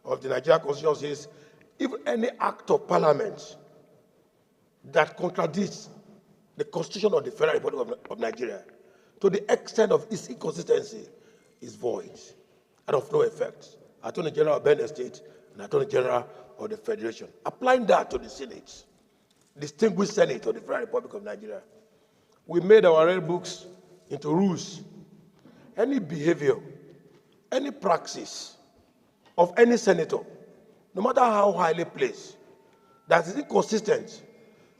of the Nigerian Constitution says, if any act of parliament that contradicts the Constitution of the Federal Republic of Nigeria to the extent of its inconsistency is void and of no effect. Attorney General of Benin State and Attorney General of the Federation. Applying that to the Senate, distinguished Senate of the Federal Republic of Nigeria, we made our red books into rules. Any behavior, any praxis of any senator, no matter how highly placed, that is inconsistent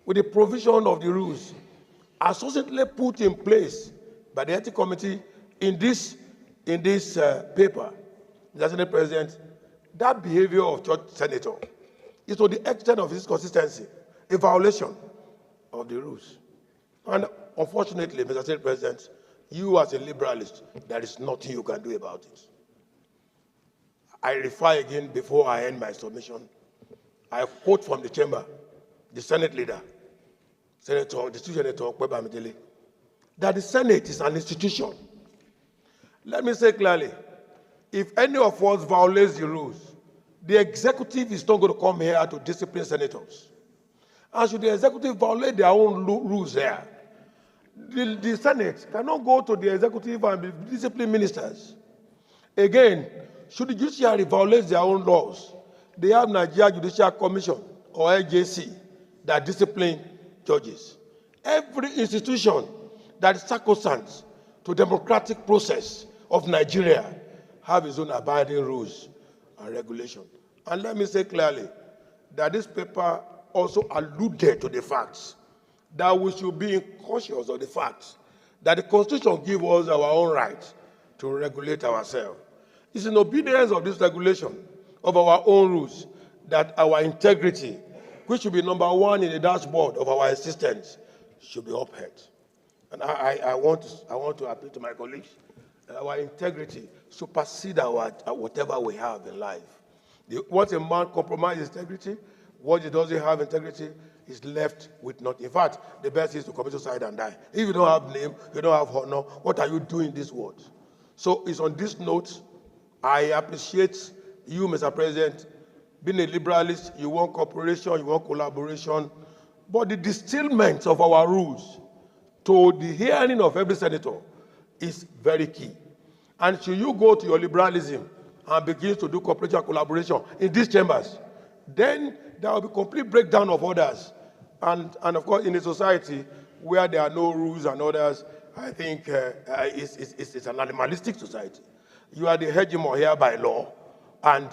with the provision of the rules associately put in place by the Ethics Committee in this paper, Mr. Senate President, that behavior of church senator is to the extent of its consistency, a violation of the rules. And unfortunately, Mr. Senate President, you as a liberalist, there is nothing you can do about it. I refer again before I end my submission. I quote from the chamber, the Senate leader, Senator, the Senator Kweba Midele, that the Senate is an institution. Let me say clearly, if any of us violates the rules, the executive is not going to come here to discipline senators. And should the executive violate their own rules here, the Senate cannot go to the executive and discipline ministers. Again, should the judiciary violate their own laws, they have Nigeria Judicial Commission or AJC that discipline judges. Every institution that is sacrosanct to democratic process of Nigeria have its own abiding rules and regulations. And let me say clearly that this paper also alluded to the facts that we should be cautious of the fact that the Constitution gives us our own right to regulate ourselves. It's in obedience of this regulation of our own rules that our integrity, which should be number one in the dashboard of our existence, should be upheld. And I want to appeal to my colleagues that our integrity supersedes whatever we have in life. Once a man compromises integrity, what he doesn't have integrity is left with nothing. In fact, the best is to commit suicide and die. If you don't have name, you don't have honor, what are you doing in this world? So it's on this note, I appreciate you, Mr. President, being a liberalist. You want cooperation, you want collaboration, but the distillment of our rules to the hearing of every senator is very key. And should you go to your liberalism and begin to do cooperation and collaboration in these chambers, then there will be complete breakdown of orders. And of course, in a society where there are no rules and orders, I think it's an animalistic society. You are the hegemon here by law, and